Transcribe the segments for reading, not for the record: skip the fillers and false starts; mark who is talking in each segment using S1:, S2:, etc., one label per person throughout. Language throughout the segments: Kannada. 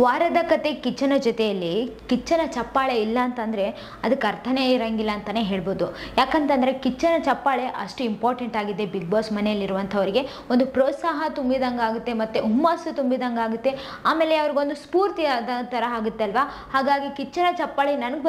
S1: ವಾರದ ಕತೆ ಕಿಚ್ಚನ ಜೊತೆಯಲ್ಲಿ ಕಿಚ್ಚನ ಚಪ್ಪಾಳೆ ಇಲ್ಲ ಅಂತಂದರೆ ಅದಕ್ಕೆ ಅರ್ಥನೇ ಇರಂಗಿಲ್ಲ ಅಂತಲೇ ಹೇಳ್ಬೋದು. ಯಾಕಂತಂದರೆ ಕಿಚ್ಚನ ಚಪ್ಪಾಳೆ ಅಷ್ಟು ಇಂಪಾರ್ಟೆಂಟ್ ಆಗಿದೆ ಬಿಗ್ ಬಾಸ್ ಮನೆಯಲ್ಲಿರುವಂಥವ್ರಿಗೆ. ಒಂದು ಪ್ರೋತ್ಸಾಹ ತುಂಬಿದಂಗೆ ಆಗುತ್ತೆ ಮತ್ತು ಹುಮ್ಮಸ್ಸು ತುಂಬಿದಂಗೆ ಆಗುತ್ತೆ. ಆಮೇಲೆ ಅವ್ರಿಗೊಂದು ಸ್ಫೂರ್ತಿ ಆದ ಥರ ಆಗುತ್ತೆ ಅಲ್ವಾ. ಹಾಗಾಗಿ ಕಿಚ್ಚನ ಚಪ್ಪಾಳೆ ನನಗೆ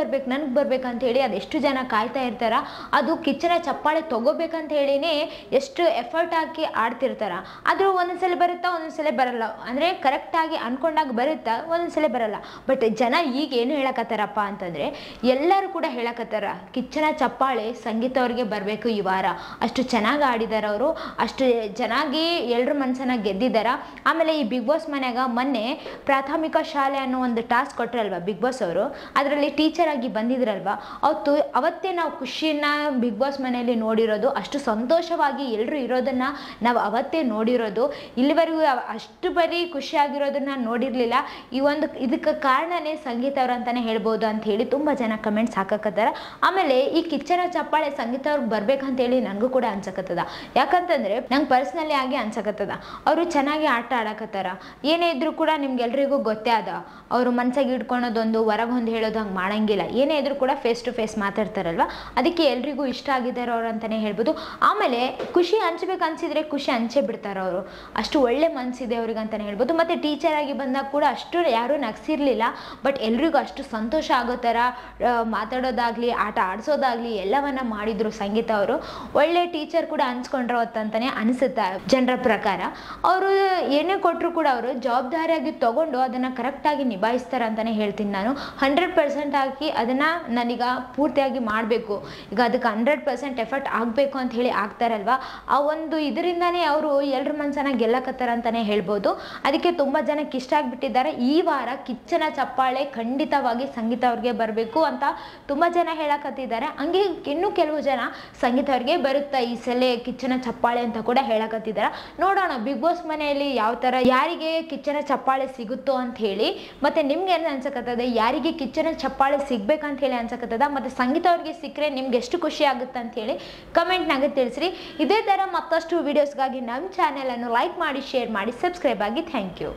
S1: ಬರ್ಬೇಕು ಅಂತ ಹೇಳಿ ಅದೆಷ್ಟು ಜನ ಕಾಯ್ತಾ ಇರ್ತಾರ. ಅದು ಕಿಚ್ಚನ ಚಪ್ಪಾಳೆ ತೊಗೋಬೇಕಂತ ಹೇಳಿನೇ ಎಷ್ಟು ಎಫರ್ಟ್ ಹಾಕಿ ಆಡ್ತಿರ್ತಾರ. ಆದರೂ ಒಂದೊಂದ್ಸಲ ಬರುತ್ತಾ, ಒಂದೊಂದ್ಸಲ ಬರಲ್ಲ. ಅಂದರೆ ಕರೆಕ್ಟಾಗಿ ಅಂದ್ಕೊಂಡಾಗ ಬರುತ್ತಾ, ಒಂದೊಂದ್ಸಲ ಬರಲ್ಲ. ಬಟ್ ಜನ ಈಗ ಏನು ಹೇಳಕತ್ತಾರಪ್ಪ ಅಂತಂದರೆ, ಎಲ್ಲರೂ ಕೂಡ ಹೇಳಕತ್ತಾರ ಕಿಚ್ಚನ ಚಪ್ಪಾಳೆ ಸಂಗೀತ ಅವ್ರಿಗೆ ಬರಬೇಕು ಈ ವಾರ. ಅಷ್ಟು ಚೆನ್ನಾಗಿ ಆಡಿದಾರ ಅವರು, ಅಷ್ಟು ಚೆನ್ನಾಗಿ ಎಲ್ಲರ ಮನಸ್ಸನ್ನ ಗೆದ್ದಿದ್ದಾರ. ಆಮೇಲೆ ಈ ಬಿಗ್ ಬಾಸ್ ಮನ್ಯಾಗ ಮೊನ್ನೆ ಪ್ರಾಥಮಿಕ ಶಾಲೆ ಅನ್ನೋ ಒಂದು ಟಾಸ್ಕ್ ಕೊಟ್ಟರಲ್ವ ಬಿಗ್ ಬಾಸ್ ಅವರು, ಅದರಲ್ಲಿ ಟೀಚರ್ ಆಗಿ ಬಂದಿದ್ರಲ್ವ, ಅವತ್ತೇ ನಾವು ಖುಷಿನ ಬಿಗ್ ಬಾಸ್ ಮನೆಯಲ್ಲಿ ನೋಡಿರೋದು. ಅಷ್ಟು ಸಂತೋಷವಾಗಿ ಎಲ್ಲರೂ ಇರೋದನ್ನು ನಾವು ಅವತ್ತೇ ನೋಡಿರೋದು. ಇಲ್ಲಿವರೆಗೂ ಅಷ್ಟು ಬರೀ ಖುಷಿಯಾಗಿರೋದನ್ನ ನೋಡಿರಲಿಲ್ಲ. ಇದಕ್ಕೆ ಕಾರಣನೇ ಸಂಗೀತ ಅವರು ಅಂತಲೇ ಹೇಳ್ಬೋದು ಅಂತ ಹೇಳಿ ತುಂಬ ಜನ ಕಮೆಂಟ್ಸ್ ಹಾಕಕತ್ತಾರ. ಆಮೇಲೆ ಈ ಕಿಚ್ಚನ ಚಪ್ಪಾಳೆ ಸಂಗೀತ ಅವ್ರಿಗೆ ಬರ್ಬೇಕಂತ ಹೇಳಿ ನನಗೂ ಕೂಡ ಅನ್ಸಕತ್ತದ. ಯಾಕಂತಂದರೆ ನಂಗೆ ಪರ್ಸ್ನಲಿ ಆಗಿ ಅನ್ಸಕತ್ತದ, ಅವರು ಚೆನ್ನಾಗಿ ಆಟ ಆಡಕತ್ತಾರ. ಏನೇ ಇದ್ರೂ ಕೂಡ ನಿಮ್ಗೆಲ್ರಿಗೂ ಗೊತ್ತೇ ಅದ, ಅವರು ಮನ್ಸಾಗಿ ಇಟ್ಕೊಳೋದೊಂದು ಹೊರಗೊಂದು ಹೇಳೋದು ಹಂಗೆ ಮಾಡಂಗಿಲ್ಲ. ಏನೇ ಇದ್ರೂ ಕೂಡ ಫೇಸ್ ಟು ಫೇಸ್ ಮಾತಾಡ್ತಾರಲ್ವ, ಅದಕ್ಕೆ ಎಲ್ರಿಗೂ ಇಷ್ಟ ಆಗಿದ್ದಾರೆ ಅವ್ರು ಅಂತಲೇ ಹೇಳ್ಬೋದು. ಆಮೇಲೆ ಖುಷಿ ಹಂಚ್ಬೇಕು ಅನ್ಸಿದ್ರೆ ಖುಷಿ ಹಂಚೇ ಬಿಡ್ತಾರೆ ಅವರು, ಅಷ್ಟು ಒಳ್ಳೆ ಮನಸ್ಸಿದೆ ಅವ್ರಿಗೆ ಅಂತಲೇ ಹೇಳ್ಬೋದು. ಮತ್ತು ಟೀಚರ್ ಆಗಿ ಬಂದಾಗ ಕೂಡ ಅಷ್ಟು ಯಾರೂ ನಗ್ಸಿರ್ಲಿಲ್ಲ. ಬಟ್ ಎಲ್ರಿಗೂ ಅಷ್ಟು ಸಂತೋಷ ಆಗೋ ಥರ ಮಾತಾಡೋದಾಗಲಿ, ಆಟ ಆಡಿಸೋದಾಗಲಿ ಎಲ್ಲವನ್ನ ಮಾಡಿದ್ರು ಸಂಗೀತ ಅವರು. ಒಳ್ಳೆ ಟೀಚರ್ ಕೂಡ ಅನ್ಸ್ಕೊಂಡ್ರವತ್ತಂತಲೇ ಅನಿಸುತ್ತೆ ಜನರ ಪ್ರಕಾರ. ಅವರು ಏನೇ ಕೊಟ್ಟರು ಕೂಡ ಅವರು ಜವಾಬ್ದಾರಿಯಾಗಿ ತೊಗೊಂಡು ಅದನ್ನು ಕರೆಕ್ಟಾಗಿ ನಿಭಾಯಿಸ್ತಾರೆ ಅಂತಲೇ ಹೇಳ್ತೀನಿ ನಾನು. 100% ಹಾಕಿ ಅದನ್ನು ನನಗೆ ಪೂರ್ತಿಯಾಗಿ ಮಾಡಬೇಕು, ಈಗ ಅದಕ್ಕೆ 100% ಎಫರ್ಟ್ ಆಗಬೇಕು ಅಂತ ಹೇಳಿ ಆಗ್ತಾರಲ್ವ. ಆ ಒಂದು ಇದರಿಂದನೇ ಅವರು ಎಲ್ಲರ ಮನಸ್ಸನ್ನ ಗೆಲ್ಲಕತ್ತಾರ ಅಂತಲೇ ಹೇಳ್ಬೋದು. ಅದಕ್ಕೆ ತುಂಬ ಜನಕ್ಕೆ ಇಷ್ಟ ಆಗಿಬಿಟ್ಟಿದ್ದಾರೆ. ಈ ವಾರ ಕಿಚ್ಚನ ಚಪ್ಪಾಳೆ ಖಂಡಿತವಾಗಿ ಸಂಗೀತ ಅವ್ರಿಗೆ ಬರಬೇಕು ಅಂತ ತುಂಬ ಜನ ಹೇಳಕತ್ತಿದ್ದಾರೆ. ಹಂಗೆ ಇನ್ನೂ ಕೆಲವು ಜನ ಸಂಗೀತ ಅವ್ರಿಗೆ ಬರುತ್ತಾ ಈ ಸಲ ಕಿಚ್ಚನ ಚಪ್ಪಾಳೆ ಅಂತ ಕೂಡ ಹೇಳಕತ್ತಿದ್ದಾರೆ. ನೋಡೋಣ ಬಿಗ್ ಬಾಸ್ ಮನೆಯಲ್ಲಿ ಯಾವ ಥರ ಯಾರಿಗೆ ಕಿಚ್ಚನ ಚಪ್ಪಾಳೆ ಸಿಗುತ್ತೋ ಅಂತ ಹೇಳಿ. ಮತ್ತು ನಿಮ್ಗೆ ಏನು ಅನ್ಸಕತ್ತದ, ಯಾರಿಗೆ ಕಿಚ್ಚನ ಚಪ್ಪಾಳೆ ಸಿಗ್ಬೇಕಂತ ಹೇಳಿ ಅನ್ಸಕತ್ತದ, ಮತ್ತು ಸಂಗೀತ ಅವ್ರಿಗೆ ಸಿಕ್ಕರೆ ನಿಮ್ಗೆ ಎಷ್ಟು ಖುಷಿ ಆಗುತ್ತೆ ಅಂತ ಹೇಳಿ ಕಮೆಂಟ್ನಾಗ ತಿಳಿಸ್ರಿ. ಇದೇ ಥರ ಮತ್ತಷ್ಟು ವೀಡಿಯೋಸ್ಗಾಗಿ ನಮ್ಮ ಚಾನೆಲನ್ನು ಲೈಕ್ ಮಾಡಿ, ಶೇರ್ ಮಾಡಿ, ಸಬ್ಸ್ಕ್ರೈಬ್ ಆಗಿ. Thank you.